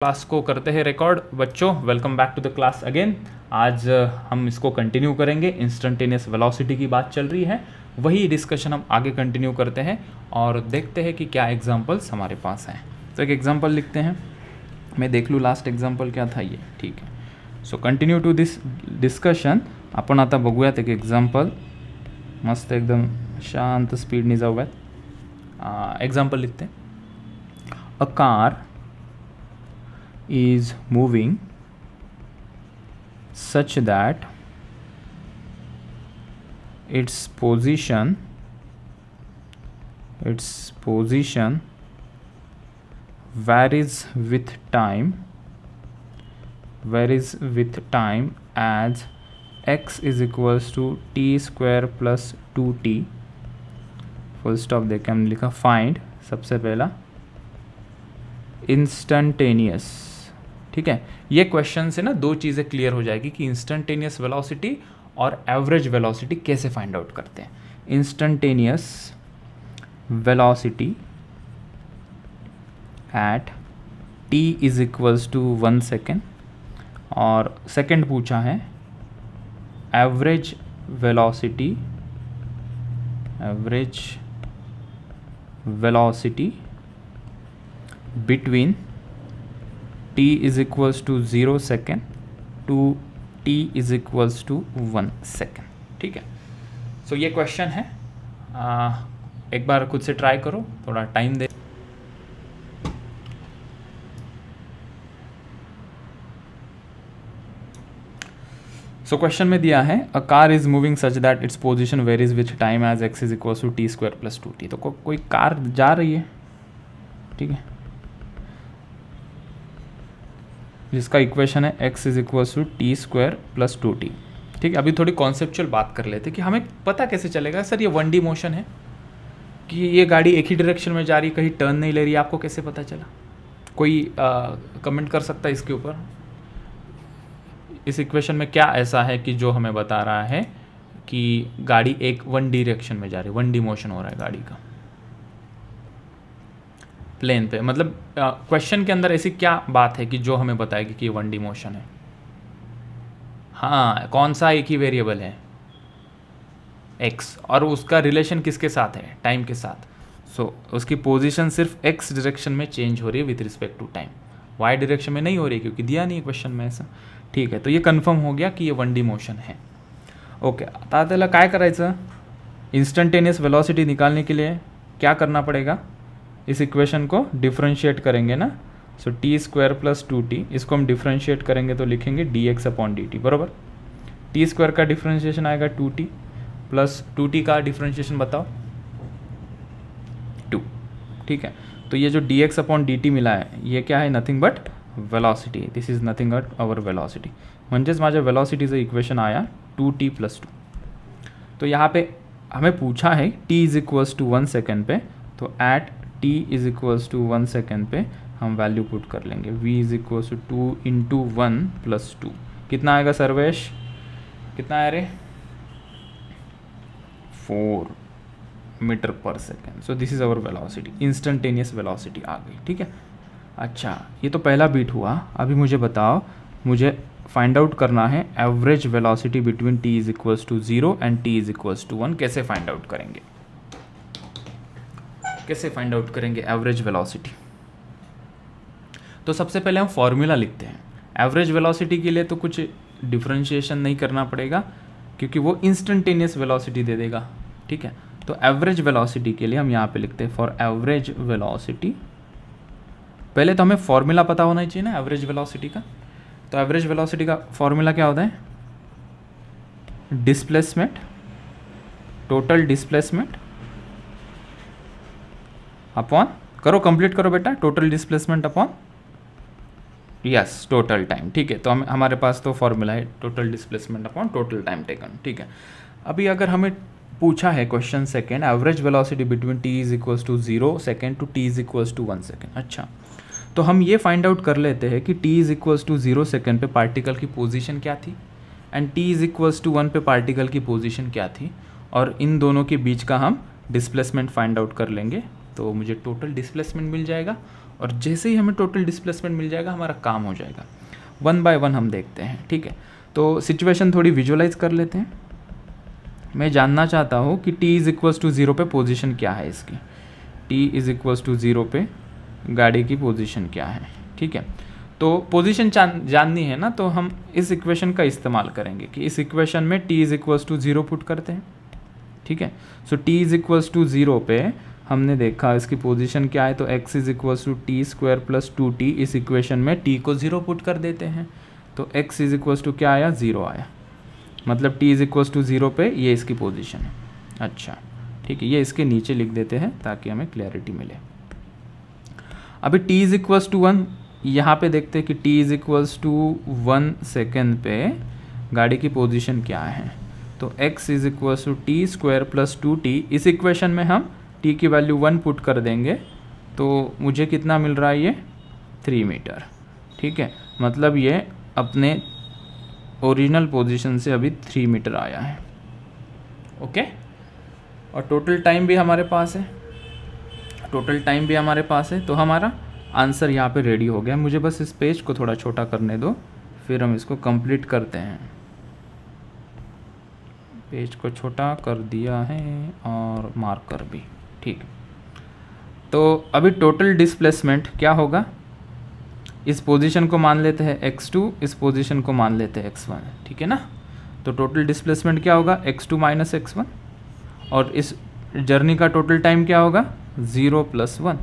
Class को करते हैं रिकॉर्ड। बच्चों welcome back to the class again. आज हम इसको कंटिन्यू करेंगे। इंस्टेंटेनियस वेलोसिटी की बात चल रही है, वही डिस्कशन हम आगे कंटिन्यू करते हैं और देखते हैं कि क्या एग्जांपल्स हमारे पास हैं। तो एक एग्जांपल लिखते हैं, मैं देख लूँ लास्ट एग्जांपल क्या था ये, ठीक है। So continue to this discussion. आपण आता बघूयात एक एक्झाम्पल, मस्त एकदम शांत स्पीडने जाऊयात। एग्जाम्पल लिखते हैं, a car is moving such that its position varies with time as x is equals to t square plus 2t full stop देके हमने लिखा फाइंड सबसे पहला इंस्टेंटेनियस। ठीक है, ये क्वेश्चन से ना दो चीज़ें क्लियर हो जाएगी कि इंस्टेंटेनियस वेलोसिटी और एवरेज वेलोसिटी कैसे फाइंड आउट करते हैं। Instantaneous velocity at t is equals to 1 second, और सेकेंड पूछा है average velocity between t is equals to 0 second to t is equals to 1 second. ठीक है, सो ये क्वेश्चन है, एक बार खुद से ट्राई करो, थोड़ा टाइम दे। सो क्वेश्चन में दिया है a car is moving such that it's position varies with time as x is equals to t square plus 2t। तो कोई कार जा रही है, ठीक है, जिसका इक्वेशन है x is equals to t square plus 2t। ठीक है, अभी थोड़ी कॉन्सेप्चुअल बात कर लेते कि हमें पता कैसे चलेगा सर ये 1D मोशन है कि ये गाड़ी एक ही डायरेक्शन में जा रही, कहीं टर्न नहीं ले रही, आपको कैसे पता चला? कोई कमेंट कर सकता है इसके ऊपर? इस इक्वेशन में क्या ऐसा है कि जो हमें बता रहा है कि गाड़ी एक 1 डायरेक्शन में जा रही है, 1D मोशन हो रहा है गाड़ी का प्लेन पे? मतलब क्वेश्चन के अंदर ऐसी क्या बात है कि जो हमें बताएगी कि ये 1D मोशन है? हाँ, कौन सा एक ही वेरिएबल है? x, और उसका रिलेशन किसके साथ है? टाइम के साथ। सो उसकी पोजीशन सिर्फ x डायरेक्शन में चेंज हो रही है with respect to time, y direction में नहीं हो रही क्योंकि दिया नहीं है क्वेश्चन में ऐसा। ठीक है, तो ये कन्फर्म हो गया कि ये 1D मोशन है। ओके, आता त्याला काय करायचं? इंस्टंटेनियस वेलोसिटी निकालने के लिए क्या करना पड़ेगा? इस इक्वेशन को डिफ्रेंशिएट करेंगे ना। So T square plus 2t, इसको हम डिफ्रेंशिएट करेंगे तो लिखेंगे dx अपॉन dt, बराबर। टी स्क्वायर का डिफ्रेंशिएशन आएगा 2t प्लस 2t का डिफ्रेंशिएशन बताओ 2। ठीक है, तो ये जो dx अपॉन dt मिला है ये क्या है? Nothing but velocity. This is nothing but our velocity, म्हणजेच माझ्या वेलोसिटीचं इक्वेशन आया 2t प्लस 2। तो यहाँ पे हमें पूछा है t is equals to 1 second पे, तो at t is equals to 1 second पे हम वैल्यू पुट कर लेंगे। v is equals to 2 into 1 plus 2। कितना आएगा सर्वेश? कितना आया रे? 4 metre per second. So this is our velocity, instantaneous velocity आ गई। ठीक है, अच्छा ये तो पहला बीट हुआ। अभी मुझे बताओ, मुझे फाइंड आउट करना है average velocity between t is equals to 0 and t is equals to 1। कैसे फाइंड आउट करेंगे? कैसे फाइंड आउट करेंगे एवरेज वेलोसिटी? तो सबसे पहले हम फॉर्मूला लिखते हैं। एवरेज वेलोसिटी के लिए तो कुछ डिफरेंशिएशन नहीं करना पड़ेगा क्योंकि वो इंस्टेंटेनियस वेलोसिटी दे देगा। ठीक है, तो एवरेज वेलोसिटी के लिए हम यहाँ पे लिखते हैं फॉर एवरेज वेलोसिटी। पहले तो हमें फॉर्मूला पता होना चाहिए ना एवरेज वेलोसिटी का। तो एवरेज वेलोसिटी का फॉर्मूला क्या होता है? डिस्प्लेसमेंट, टोटल डिस्प्लेसमेंट अपॉन, करो कंप्लीट करो बेटा, total displacement upon yes total time. ठीक है, तो हमारे पास तो फॉर्मूला है total displacement upon total time taken. ठीक है, अभी अगर हमें पूछा है question second average velocity between t is equals to 0 second to t is equals to 1 second. अच्छा, तो हम ये फाइंड आउट कर लेते हैं कि t is equals to 0 second पे पार्टिकल की पोजीशन क्या थी and t is equals to 1 पे पार्टिकल की पोजीशन क्या थी, और इन दोनों के बीच का हम डिस्प्लेसमेंट फाइंड आउट कर लेंगे। तो मुझे टोटल डिस्प्लेसमेंट मिल जाएगा और जैसे ही हमें टोटल डिस्प्लेसमेंट मिल जाएगा हमारा काम हो जाएगा। वन बाय वन हम देखते हैं, ठीक है। तो सिचुएशन थोड़ी विजुअलाइज कर लेते हैं। मैं जानना चाहता हूँ कि t इज़ इक्वल्स टू 0 पे पोजीशन क्या है इसकी, t इज़ इक्वल्स टू 0 पे गाड़ी की पोजीशन क्या है, ठीक है। तो पोजीशन जाननी है ना, तो हम इस इक्वेशन का इस्तेमाल करेंगे कि इस इक्वेशन में t is equals to 0 put करते हैं, ठीक है। So t is equals to 0 पे हमने देखा इसकी पोजीशन क्या है, तो x is equals to t square plus 2t, इस इक्वेशन में t को 0 पुट कर देते हैं, तो x इज़ इक्वल्स टू क्या आया, 0 आया। मतलब t इज़ इक्वल्स टू 0 पे ये इसकी पोजीशन है। अच्छा, ठीक है, ये इसके नीचे लिख देते हैं ताकि हमें क्लैरिटी मिले। अभी t इज़ इक्वल्स टू 1, यहाँ पे देखते हैं कि t is equals to 1 second पे गाड़ी की पोजीशन क्या है, तो x is equals to t square plus 2t, इस इक्वेशन में हम t की वैल्यू 1 पुट कर देंगे, तो मुझे कितना मिल रहा है, ये 3 मीटर, ठीक है। मतलब ये अपने ओरिजिनल पोजीशन से अभी 3 मीटर आया है, ओके। और टोटल टाइम भी हमारे पास है, टोटल टाइम भी हमारे पास है, तो हमारा आंसर यहाँ पे रेडी हो गया। मुझे बस इस पेज को थोड़ा छोटा करने दो, फिर हम इसको कंप्लीट करते हैं। पेज को छोटा कर दिया है और मार्कर भी, ठीक। तो अभी टोटल डिस्प्लेसमेंट क्या होगा, इस पोजीशन को मान लेते हैं x2, इस पोजीशन को मान लेते हैं x1, ठीक है ना। तो टोटल डिस्प्लेसमेंट क्या होगा, x2 माइनस x1, और इस जर्नी का टोटल टाइम क्या होगा, 0 + 1।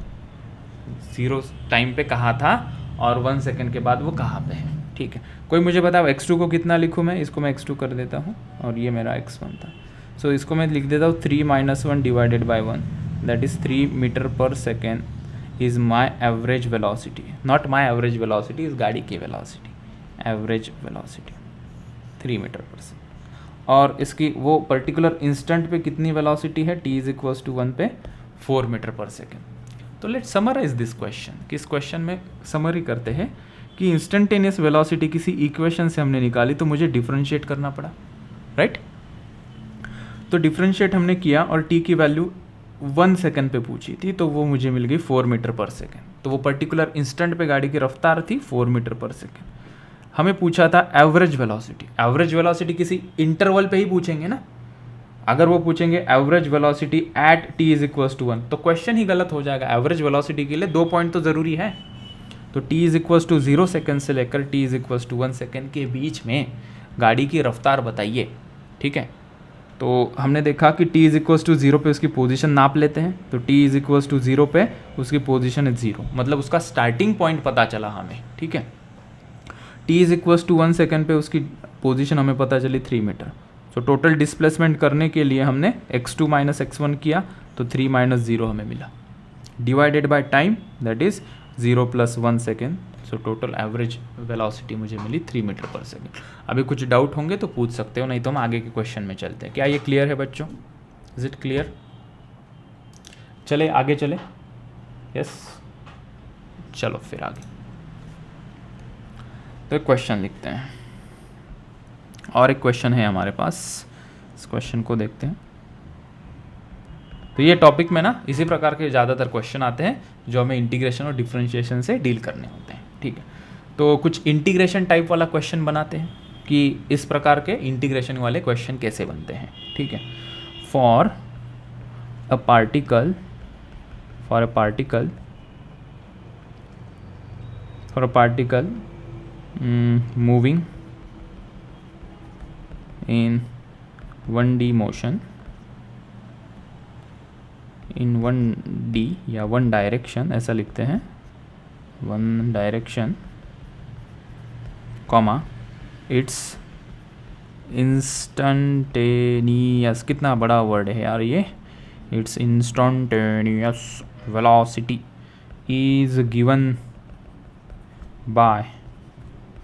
0 टाइम पे कहाँ था और 1 सेकेंड के बाद वो कहाँ पे है, ठीक है। कोई मुझे बताओ x2 को कितना लिखूँ मैं, इसको मैं x2 कर देता हूँ और ये मेरा x1 था। सो इसको मैं लिख देता हूँ 3 - 1 divided by 1, that is 3 metre per second is my average velocity, not my average velocity, इस गाड़ी की velocity, average velocity 3 metre per second. और इसकी वो पर्टिकुलर इंस्टेंट पे कितनी वेलोसिटी है, t इज़ इक्वल्स टू 1 पे 4 मीटर पर सेकेंड। तो लेट्स समराइज दिस क्वेश्चन, कि इस क्वेश्चन में समरी करते हैं कि इंस्टेंटेनियस वेलोसिटी किसी इक्वेशन से हमने निकाली, तो मुझे डिफरेंशिएट करना पड़ा, राइट। तो डिफरेंशिएट हमने किया और t की वैल्यू 1 सेकेंड पे पूछी थी, तो वो मुझे मिल गई 4 मीटर पर सेकेंड। तो वो पर्टिकुलर इंस्टेंट पे गाड़ी की रफ्तार थी 4 मीटर पर सेकेंड। हमें पूछा था एवरेज वेलोसिटी, एवरेज वेलोसिटी किसी इंटरवल पे ही पूछेंगे ना। अगर वो पूछेंगे average velocity at t is equals to 1, तो क्वेश्चन ही गलत हो जाएगा। एवरेज वेलोसिटी के लिए 2 पॉइंट तो ज़रूरी है। तो t is equals to 0 second से लेकर t is equals to 1 second के बीच में गाड़ी की रफ्तार बताइए, ठीक है। तो हमने देखा कि t इज इक्वल्स टू 0 पे उसकी पोजीशन नाप लेते हैं, तो t इज इक्वल्स टू 0 पे उसकी पोजीशन है 0, मतलब उसका स्टार्टिंग पॉइंट पता चला हमें, ठीक है। t is equals to 1 second पे उसकी पोजीशन हमें पता चली 3 मीटर। तो टोटल डिस्प्लेसमेंट करने के लिए हमने x2 माइनस x1 किया, तो 3 माइनस 0 हमें मिला, divided by time, that is 0 + 1 second. So total average velocity मुझे मिली 3 मीटर पर सेकेंड। अभी कुछ डाउट होंगे तो पूछ सकते हो, नहीं तो हम आगे के क्वेश्चन में चलते हैं। क्या ये क्लियर है बच्चों, इज इट क्लियर? चले आगे चले, यस चलो फिर आगे। तो क्वेश्चन लिखते हैं, और एक क्वेश्चन है हमारे पास, इस क्वेश्चन को देखते हैं। तो ये टॉपिक में ना इसी प्रकार के ज़्यादातर क्वेश्चन आते हैं जो हमें इंटीग्रेशन और डिफरेंशिएशन से डील करने होते हैं, ठीक है। तो कुछ इंटीग्रेशन टाइप वाला क्वेश्चन बनाते हैं कि इस प्रकार के इंटीग्रेशन वाले क्वेश्चन कैसे बनते हैं, ठीक है। For a particle moving in 1D motion, in 1D या 1 डायरेक्शन, ऐसा लिखते हैं 1 डायरेक्शन, कॉमा इट्स इंस्टंटेनियस, कितना बड़ा वर्ड है यार ये, it's instantaneous velocity is given by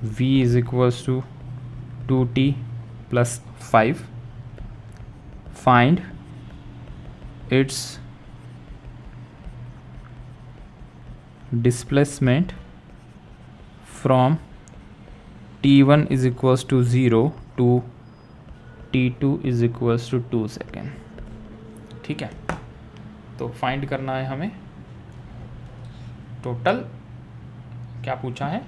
v is equals to 2t plus 5, find its displacement from t1 is equals to 0 to t2 is equals to 2 second, ठीक है। तो find करना है हमें टोटल क्या पूछा है,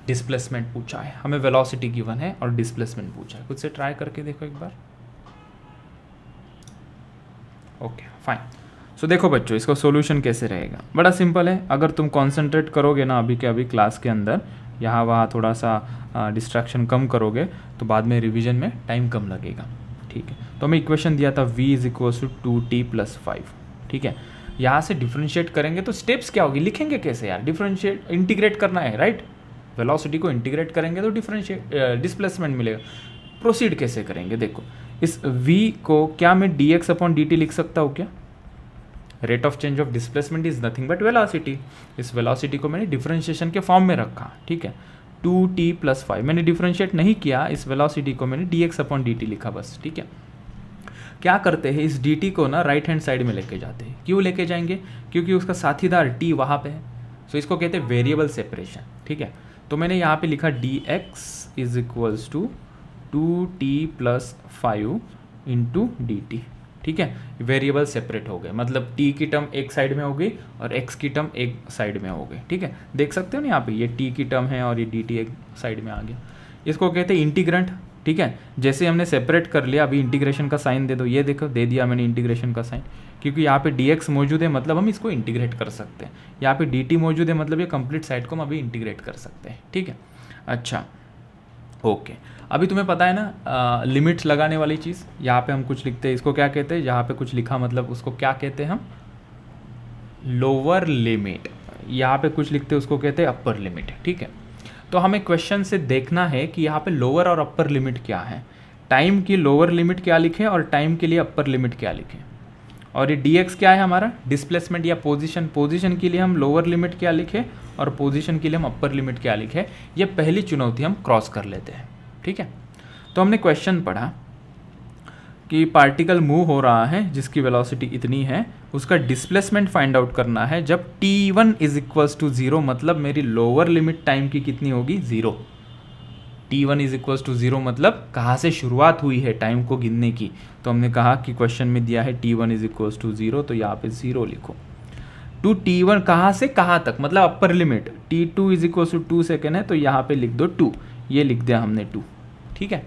डिस्प्लेसमेंट पूछा है, हमें वेलोसिटी गिवन है और डिस्प्लेसमेंट पूछा है। खुद से ट्राई करके देखो एक बार। Okay fine. सो देखो बच्चों, इसका सॉल्यूशन कैसे रहेगा, बड़ा सिंपल है। अगर तुम कंसंट्रेट करोगे ना अभी के अभी क्लास के अंदर, यहाँ वहाँ थोड़ा सा डिस्ट्रैक्शन कम करोगे तो बाद में रिवीजन में टाइम कम लगेगा। ठीक है, तो हमें इक्वेशन दिया था v is equals to 2t+5। ठीक है, यहाँ से डिफ्रेंशिएट करेंगे तो स्टेप्स क्या होगी, लिखेंगे कैसे यार, डिफ्रेंशिएट इंटीग्रेट करना है राइट। वेलोसिटी को इंटीग्रेट करेंगे तो डिस्प्लेसमेंट मिलेगा। प्रोसीड कैसे करेंगे, देखो इस v को क्या मैं dx/dt लिख सकता हूँ क्या। Rate of change of displacement is nothing but velocity. इस वेलोसिटी को मैंने डिफरेंशिएशन के फॉर्म में रखा। ठीक है, 2t+5 मैंने डिफरेंशिएट नहीं किया, इस वेलोसिटी को मैंने dx/dt लिखा बस। ठीक है, क्या करते हैं, इस dt को ना राइट हैंड साइड में लेके जाते हैं। क्यों लेके जाएंगे, क्योंकि उसका साथीदार t वहाँ पे है। सो इसको कहते हैं वेरिएबल सेपरेशन। ठीक है, तो मैंने यहाँ पे लिखा dx is equals to 2t+5 into dt। ठीक है, वेरिएबल सेपरेट हो गए, मतलब t की टर्म एक साइड में हो गई और x की टर्म एक साइड में हो गई। ठीक है, देख सकते हो ना यहाँ पे ये t की टर्म है और ये dt एक साइड में आ गया। इसको कहते हैं इंटीग्रेंट। ठीक है, जैसे हमने सेपरेट कर लिया, अभी इंटीग्रेशन का साइन दे दो, ये देखो दे दिया मैंने इंटीग्रेशन का साइन, क्योंकि यहाँ पे dx मौजूद है मतलब हम इसको इंटीग्रेट कर सकते हैं। यहाँ पे dt मौजूद है मतलब ये कंप्लीट साइड को हम अभी इंटीग्रेट कर सकते हैं। ठीक है, अच्छा ओके। अभी तुम्हें पता है ना लिमिट लगाने वाली चीज़, यहाँ पे हम कुछ लिखते हैं, इसको क्या कहते हैं, यहाँ पे कुछ लिखा मतलब उसको क्या कहते हैं हम, लोअर लिमिट। यहाँ पे कुछ लिखते हैं उसको कहते हैं अपर लिमिट। ठीक है, तो हमें क्वेश्चन से देखना है कि यहाँ पे लोअर और अपर लिमिट क्या है। टाइम की लोअर लिमिट क्या लिखें और टाइम के लिए अपर लिमिट क्या लिखें। और ये dx क्या है हमारा, डिस्प्लेसमेंट या पोजीशन। पोजीशन के लिए हम लोअर लिमिट क्या लिखें और पोजीशन के लिए हम अपर लिमिट क्या लिखें। ये पहली चुनौती हम क्रॉस कर लेते हैं। ठीक है, तो हमने क्वेश्चन पढ़ा कि पार्टिकल मूव हो रहा है जिसकी वेलोसिटी इतनी है, उसका डिस्प्लेसमेंट फाइंड आउट करना है जब t1 इज इक्वल्स टू 0, मतलब मेरी लोअर लिमिट टाइम की कितनी होगी, 0। t1 इज इक्वल्स टू 0 मतलब कहाँ से शुरुआत हुई है टाइम को गिनने की। तो हमने कहा कि क्वेश्चन में दिया है t1 इज इक्वल्स टू 0, तो यहाँ पे 0 लिखो। टू t1 कहाँ से कहाँ तक, मतलब upper limit. t2 is equals to 2 second है तो यहाँ पे लिख दो 2, ये लिख दिया हमने 2। ठीक है,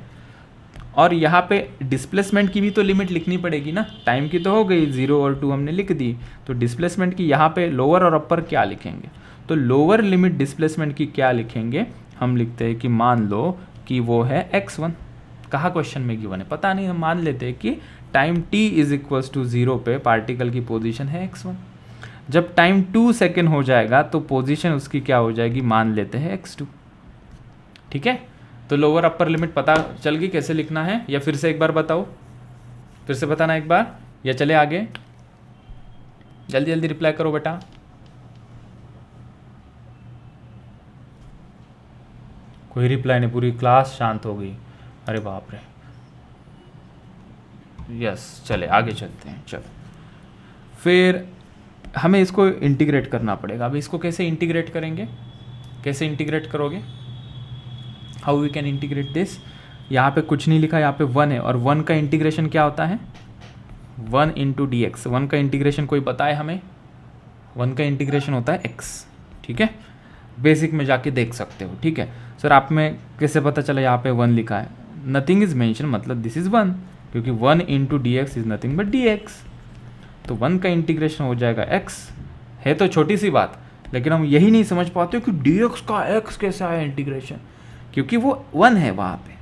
और यहाँ पे डिस्प्लेसमेंट की भी तो लिमिट लिखनी पड़ेगी ना, टाइम की तो हो गई 0 और 2 हमने लिख दी, तो डिस्प्लेसमेंट की यहाँ पे लोअर और अपर क्या लिखेंगे। तो लोअर लिमिट डिस्प्लेसमेंट की क्या लिखेंगे, हम लिखते हैं कि मान लो कि वो है x1। कहा क्वेश्चन में गिवन है पता नहीं, हम मान लेते हैं कि time t is equals to 0 पे पार्टिकल की पोजीशन है x1। जब टाइम 2 सेकेंड हो जाएगा तो पोजीशन उसकी क्या हो जाएगी, मान लेते हैं x2। ठीक है, तो लोअर अपर लिमिट पता चल गई कैसे लिखना है, या फिर से एक बार बताओ, फिर से बताना एक बार या चले आगे, जल्दी जल्दी रिप्लाई करो बेटा। कोई रिप्लाई नहीं, पूरी क्लास शांत हो गई, अरे बाप रे। यस, चले आगे चलते हैं। चलो, फिर हमें इसको इंटीग्रेट करना पड़ेगा। अब इसको कैसे इंटीग्रेट करेंगे, कैसे इंटीग्रेट करोगे, how we can integrate this. यहाँ पे कुछ नहीं लिखा, यहाँ पे 1 है, और 1 का इंटीग्रेशन क्या होता है, 1 इंटू डी एक्स। 1 का इंटीग्रेशन कोई बताए हमें, 1 का इंटीग्रेशन होता है x। ठीक है, बेसिक में जाके देख सकते हो। ठीक है सर, आप में कैसे पता चला यहाँ पे 1 लिखा है, नथिंग इज मेंशन मतलब दिस इज 1, क्योंकि 1 into D x is nothing but D x. तो 1 का इंटीग्रेशन हो जाएगा x। है तो छोटी सी बात, लेकिन हम यही नहीं समझ पाते कि dx का x कैसे आया इंटीग्रेशन, क्योंकि वो 1 है वहाँ पे,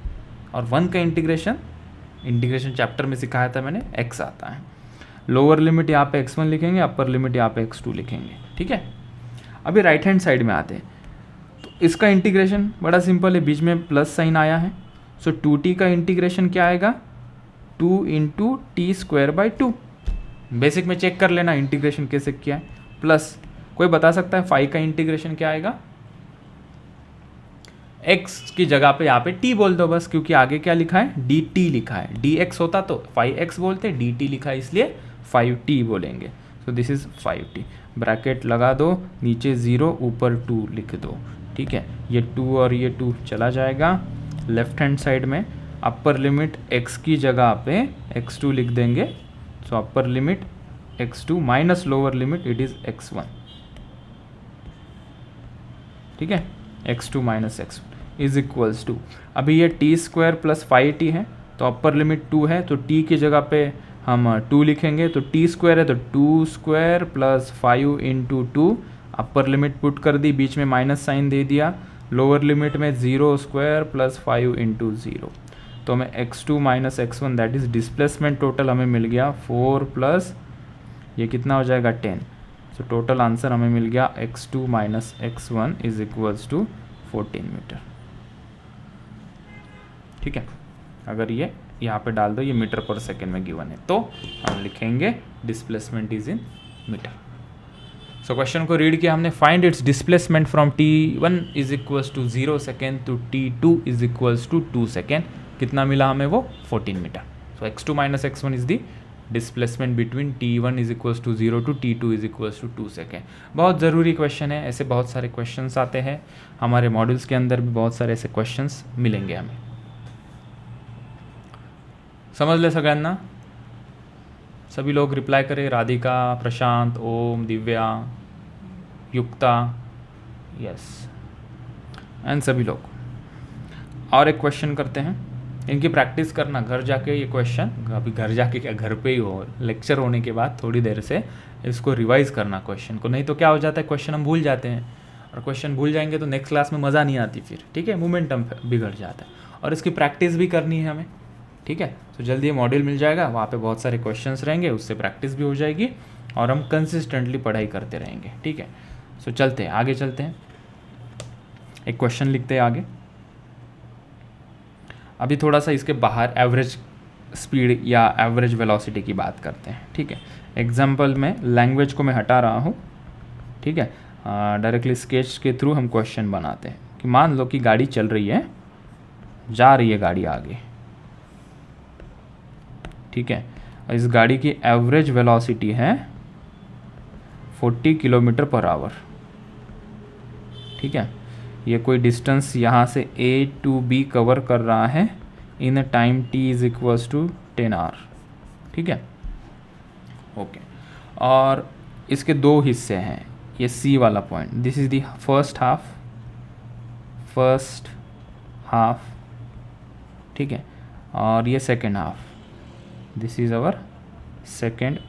और 1 का इंटीग्रेशन चैप्टर में सिखाया था मैंने, x आता है। लोअर लिमिट यहाँ पे x1 लिखेंगे, अपर लिमिट यहाँ पे x2 लिखेंगे। ठीक है, अभी राइट हैंड साइड में आते हैं, तो इसका इंटीग्रेशन बड़ा सिंपल है, बीच में प्लस साइन आया है। सो 2t का इंटीग्रेशन क्या आएगा, 2 इंटू t²/2। बेसिक में चेक कर लेना इंटीग्रेशन कैसे किया है। प्लस कोई बता सकता है 5 का इंटीग्रेशन क्या आएगा, x की जगह पे यहाँ पे t बोल दो बस, क्योंकि आगे क्या लिखा है, dt लिखा है। dx होता तो 5x बोलते, dt लिखा है इसलिए 5t बोलेंगे। सो दिस इज 5t, ब्रैकेट लगा दो, नीचे 0 ऊपर 2 लिख दो। ठीक है, ये 2 और ये 2 चला जाएगा। लेफ्ट हैंड साइड में अपर लिमिट x की जगह पे x2 लिख देंगे। So upper limit x2 minus lower limit it is x1। ठीक है, x2 minus x1 is equals to, अभी ये टी स्क्वायर प्लस 5t है तो अपर लिमिट 2 है तो t की जगह पे हम 2 लिखेंगे, तो टी स्क्वायर है तो 2 square plus 5 into 2, upper limit put कर दी, बीच में माइनस साइन दे दिया, लोअर लिमिट में 0 स्क्वायर प्लस 5 इंटू 0, तो हमें x2 minus x1 that is displacement total हमें मिल गया 4 प्लस ये कितना हो जाएगा 10, सो टोटल आंसर हमें मिल गया x2 minus x1 is equals to 14 metre. ठीक है, अगर ये यहाँ पे डाल दो, ये मीटर पर सेकेंड में गिवन है, तो हम लिखेंगे displacement is in metre. So question को रीड किया हमने, find its displacement from t1 is equals to 0 second to t2 is equals to 2 second, कितना मिला हमें वो 14 metre. So x2 minus x1 is the displacement between t1 is equals to 0 to t2 is equals to 2 second. बहुत ज़रूरी question है, ऐसे बहुत सारे क्वेश्चंस आते हैं हमारे मॉड्यूल्स के अंदर भी, बहुत सारे ऐसे क्वेश्चंस मिलेंगे हमें। समजले सगळ्यांना? सभी लोग रिप्लाई करें, राधिका, प्रशांत, ओम, दिव्या, युक्ता, यस एंड सभी लोग। और एक क्वेश्चन करते हैं, इनकी प्रैक्टिस करना घर जाके, ये क्वेश्चन अभी घर जाके क्या, घर पे ही हो, लेक्चर होने के बाद थोड़ी देर से इसको रिवाइज करना क्वेश्चन को, नहीं तो क्या हो जाता है क्वेश्चन हम भूल जाते हैं, और क्वेश्चन भूल जाएंगे तो नेक्स्ट क्लास में मज़ा नहीं आती फिर, ठीक है, मोमेंटम बिगड़ जाता है, और इसकी प्रैक्टिस भी करनी है हमें, ठीक है। तो जल्दी ये मॉड्यूल मिल जाएगा, वहाँ पे बहुत सारे क्वेश्चंस रहेंगे, उससे प्रैक्टिस भी हो जाएगी और हम कंसिस्टेंटली पढ़ाई करते रहेंगे, ठीक है। सो चलते हैं आगे, चलते हैं, एक क्वेश्चन लिखते हैं आगे। अभी थोड़ा सा इसके बाहर एवरेज स्पीड या एवरेज वेलोसिटी की बात करते हैं, ठीक है। एग्जाम्पल में लैंग्वेज को मैं हटा रहा हूँ, ठीक है, डायरेक्टली स्केच के थ्रू हम क्वेश्चन बनाते हैं कि मान लो कि गाड़ी चल रही है, जा रही है गाड़ी आगे, ठीक है, इस गाड़ी की एवरेज वेलोसिटी है 40 किलोमीटर पर आवर, ठीक है। ये कोई डिस्टेंस यहाँ से A to B कवर कर रहा है in a time t is equals to 10 hour, ठीक है, ओके। और इसके दो हिस्से हैं, ये C वाला point, this is the first half, ठीक है, और ये second half, this is our second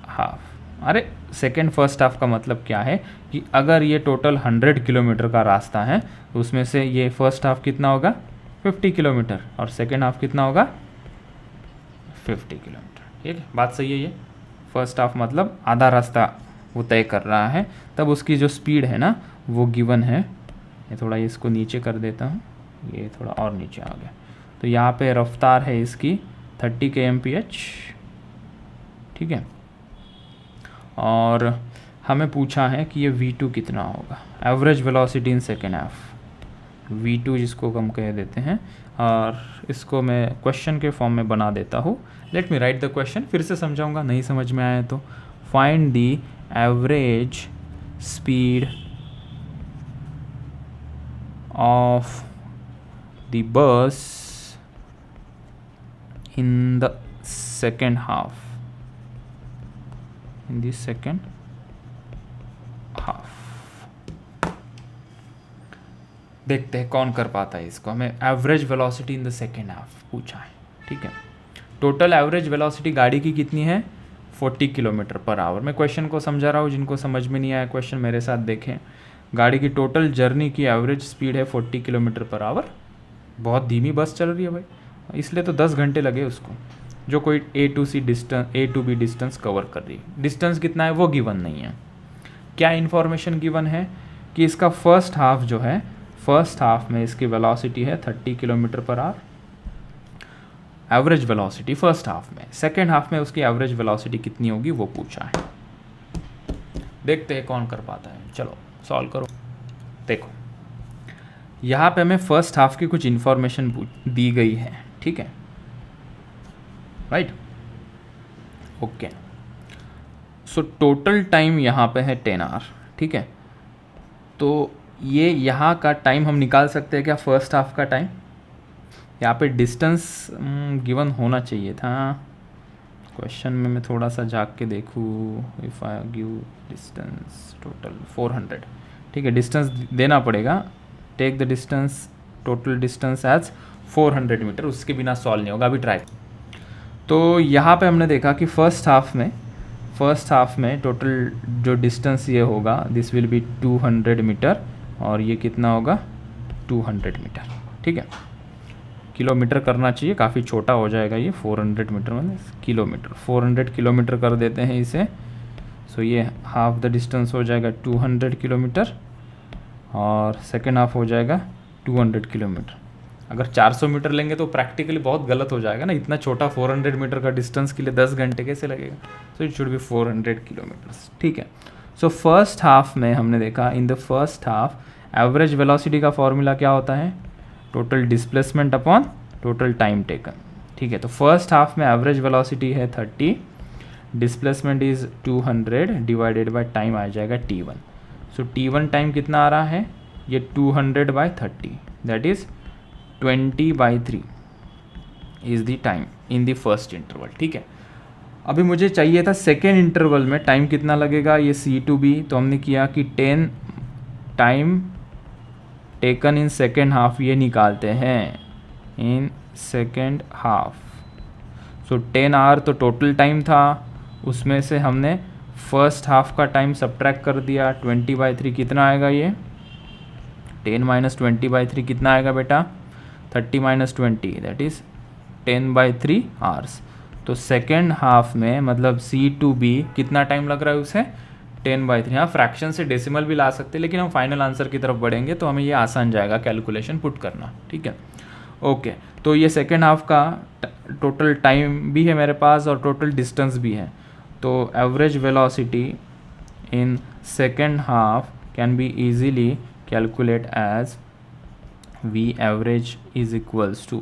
half. अरे सेकेंड फर्स्ट हाफ का मतलब क्या है कि अगर ये टोटल 100 किलोमीटर का रास्ता है तो उसमें से ये फर्स्ट हाफ कितना होगा 50 किलोमीटर और सेकेंड हाफ कितना होगा 50 किलोमीटर, ठीक है, बात सही है। ये फर्स्ट हाफ मतलब आधा रास्ता वो तय कर रहा है, तब उसकी जो स्पीड है ना वो गिवन है, ये थोड़ा इसको नीचे कर देता हूँ, ये थोड़ा और नीचे आ गया, तो यहाँ पे रफ्तार है इसकी 30 kmph, ठीक है, और हमें पूछा है कि ये v2 कितना होगा, average velocity in second half, v2 जिसको हम कह देते हैं, और इसको मैं क्वेश्चन के फॉर्म में बना देता हूँ। Let me right the question, फिर से समझाऊंगा, नहीं समझ में आया तो। Find the average speed of the bus in the second half, in the second half। देखते हैं कौन कर पाता है इसको। हमें average velocity in the second half पूछा है, ठीक है। टोटल एवरेज वेलोसिटी गाड़ी की कितनी है 40 किलोमीटर पर आवर। मैं क्वेश्चन को समझा रहा हूँ, जिनको समझ में नहीं आया क्वेश्चन मेरे साथ देखें। गाड़ी की टोटल जर्नी की एवरेज स्पीड है 40 किलोमीटर पर आवर, बहुत धीमी बस चल रही है भाई, इसलिए तो 10 घंटे लगे उसको, जो कोई A to B distance cover कर रही है। डिस्टेंस कितना है वो गिवन नहीं है। क्या इन्फॉर्मेशन गिवन है कि इसका फर्स्ट हाफ जो है, फर्स्ट हाफ में इसकी वेलोसिटी है 30 kilometre per our, average velocity first half में। सेकेंड हाफ में उसकी एवरेज वेलोसिटी कितनी होगी वो पूछा है। देखते हैं कौन कर पाता है, चलो सॉल्व करो। देखो यहाँ पे हमें फर्स्ट हाफ की कुछ इन्फॉर्मेशन दी गई है, ठीक है, right, okay. So total time यहाँ पे है 10 आवर, ठीक है। तो ये यहाँ का टाइम हम निकाल सकते हैं क्या, फर्स्ट हाफ का टाइम। यहाँ पे डिस्टेंस गिवन होना चाहिए था क्वेश्चन में, मैं थोड़ा सा झाँक के देखूँ। If I give distance total 400, ठीक है, डिस्टेंस देना पड़ेगा। Take the distance, total distance as 400 metre, उसके बिना सॉल्व नहीं होगा, अभी ट्राई। तो यहाँ पे हमने देखा कि फर्स्ट हाफ में टोटल जो डिस्टेंस ये होगा दिस विल बी 200 मीटर, और ये कितना होगा 200 मीटर, ठीक है। किलोमीटर करना चाहिए, काफ़ी छोटा हो जाएगा ये, 400 मीटर मतलब किलोमीटर, 400 किलोमीटर कर देते हैं इसे। सो ये हाफ द डिस्टेंस हो जाएगा 200 किलोमीटर, और सेकेंड हाफ हो जाएगा 200 किलोमीटर। अगर 400 मीटर लेंगे तो प्रैक्टिकली बहुत गलत हो जाएगा ना, इतना छोटा 400 मीटर का डिस्टेंस के लिए 10 घंटे कैसे लगेगा। So it should be 400 kilometres, ठीक है। सो फर्स्ट हाफ में हमने देखा, in the first half average velocity का फॉर्मूला क्या होता है, total displacement upon total time taken, ठीक है। तो फर्स्ट हाफ में एवरेज वेलोसिटी है 30, displacement is 200 divided by time आ जाएगा t1। सो t1 टाइम कितना आ रहा है, ये 200/30, that is 20/3 is the time in the first interval, ठीक है। अभी मुझे चाहिए था सेकेंड इंटरवल में टाइम कितना लगेगा, ये C2B, तो हमने किया कि 10 time taken in second half ये निकालते हैं in second half. So 10 hour तो टोटल टाइम था, उसमें से हमने फर्स्ट हाफ का टाइम सब्ट्रैक्ट कर दिया, 20/3 कितना आएगा, ये 10 - 20/3 कितना आएगा बेटा, 30 - 20 दैट इज़ 10/3 आवर्स। तो सेकेंड हाफ में मतलब C2B कितना टाइम लग रहा है उसे, 10/3। हाँ, फ्रैक्शन से डेसिमल भी ला सकते हैं, लेकिन हम फाइनल आंसर की तरफ बढ़ेंगे तो हमें ये आसान जाएगा कैलकुलेशन पुट करना, ठीक है। ओके, तो ये सेकेंड हाफ का टोटल टाइम भी है मेरे पास और टोटल डिस्टेंस भी है। तो average velocity in second half can be easily calculate as V average is equals to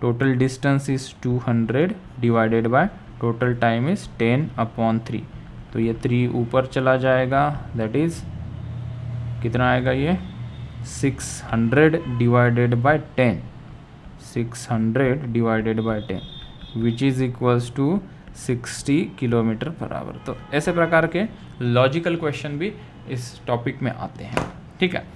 total distance is 200 divided by total time is 10/3। तो ये 3 ऊपर चला जाएगा, दैट इज़ कितना आएगा ये 600 divided by 10, 600 divided by 10 which is equals to 60 kilometre per hour. तो ऐसे प्रकार के लॉजिकल क्वेश्चन भी इस टॉपिक में आते हैं, ठीक है।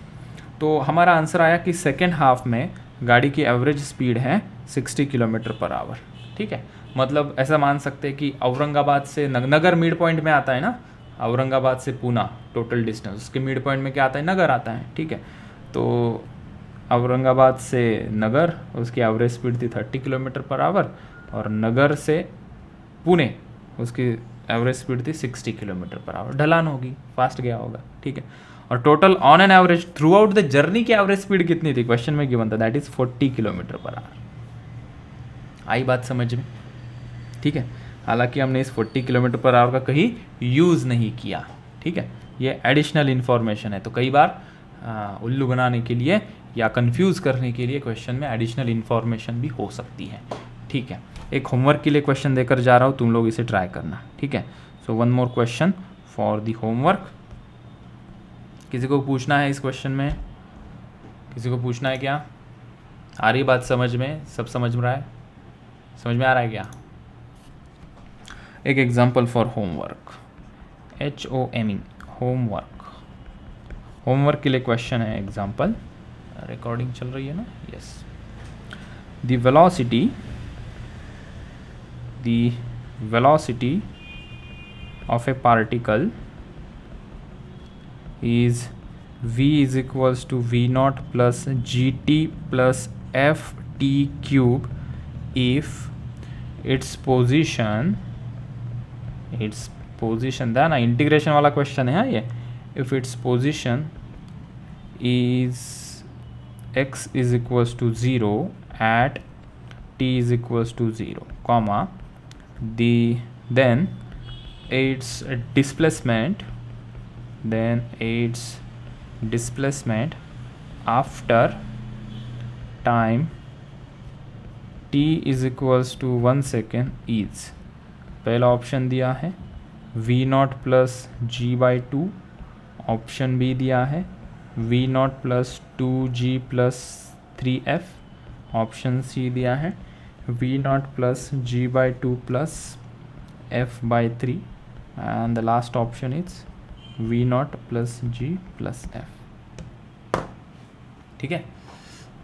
तो हमारा आंसर आया कि सेकेंड हाफ में गाड़ी की एवरेज स्पीड है 60 किलोमीटर पर आवर, ठीक है। मतलब ऐसा मान सकते हैं कि औरंगाबाद से नगर मिड पॉइंट में आता है ना, औरंगाबाद से पूना टोटल डिस्टेंस, उसके मिड पॉइंट में क्या आता है, नगर आता है, ठीक है। तो औरंगाबाद से नगर उसकी एवरेज स्पीड थी 30 किलोमीटर पर आवर, और नगर से पुणे उसकी एवरेज स्पीड थी 60 किलोमीटर पर आवर। ढलान होगी, फास्ट गया होगा, ठीक है। और total on an average throughout the journey की एवरेज स्पीड कितनी थी, क्वेश्चन में गिवन था, that is 40 kilometre per hour. आई बात समझ में, ठीक है। हालांकि हमने इस 40 किलोमीटर पर आवर का कहीं यूज़ नहीं किया, ठीक है। ये एडिशनल इन्फॉर्मेशन है, तो कई बार उल्लू बनाने के लिए या कंफ्यूज करने के लिए क्वेश्चन में एडिशनल इन्फॉर्मेशन भी हो सकती है, ठीक है। एक होमवर्क के लिए क्वेश्चन देकर जा रहा हूँ, तुम लोग इसे ट्राई करना, ठीक है। So one more question for the homework. किसी को पूछना है इस क्वेश्चन में, किसी को पूछना है क्या, आ रही बात समझ में, सब समझ में रहा है, समझ में आ रहा है क्या। एक example for homework, HOME homework. Homework के लिए क्वेश्चन है एग्जाम्पल, रिकॉर्डिंग चल रही है ना, yes. The velocity of A particle is V is equals to V0 plus GT plus FT cube if its position था ना, इंटीग्रेशन वाला क्वेश्चन है हाँ ये, if its position is x is equals to 0 at t is equals to 0 comma then its displacement after time t is equals to 1 second is, पहला option दिया है V0 plus g/2, option B दिया है V0 plus 2g plus 3f, option C दिया है V0 plus g/2 plus f/3 and the last option is V0 plus g plus f। ठीक है।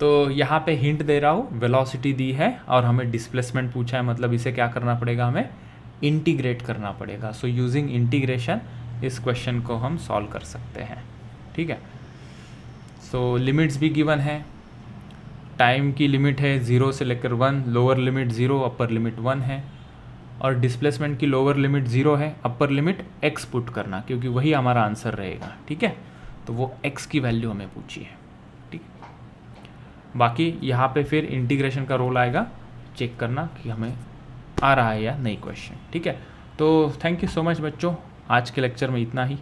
तो यहाँ पे हिंट दे रहा हूँ, वेलोसिटी दी है और हमें डिस्प्लेसमेंट पूछा है, मतलब इसे क्या करना पड़ेगा, हमें इंटीग्रेट करना पड़ेगा। सो यूजिंग इंटीग्रेशन इस क्वेश्चन को हम सॉल्व कर सकते हैं, ठीक है। सो लिमिट्स भी गिवन है, टाइम की लिमिट है 0 से लेकर 1, लोअर लिमिट 0, अपर लिमिट 1 है, और डिस्प्लेसमेंट की लोअर लिमिट 0 है, अपर लिमिट x पुट करना, क्योंकि वही हमारा आंसर रहेगा, ठीक है। तो वो x की वैल्यू हमें पूछी है, ठीक। बाकी यहाँ पे फिर इंटीग्रेशन का रोल आएगा, चेक करना कि हमें आ रहा है या नहीं क्वेश्चन, ठीक है। तो थैंक यू सो मच बच्चों, आज के लेक्चर में इतना ही।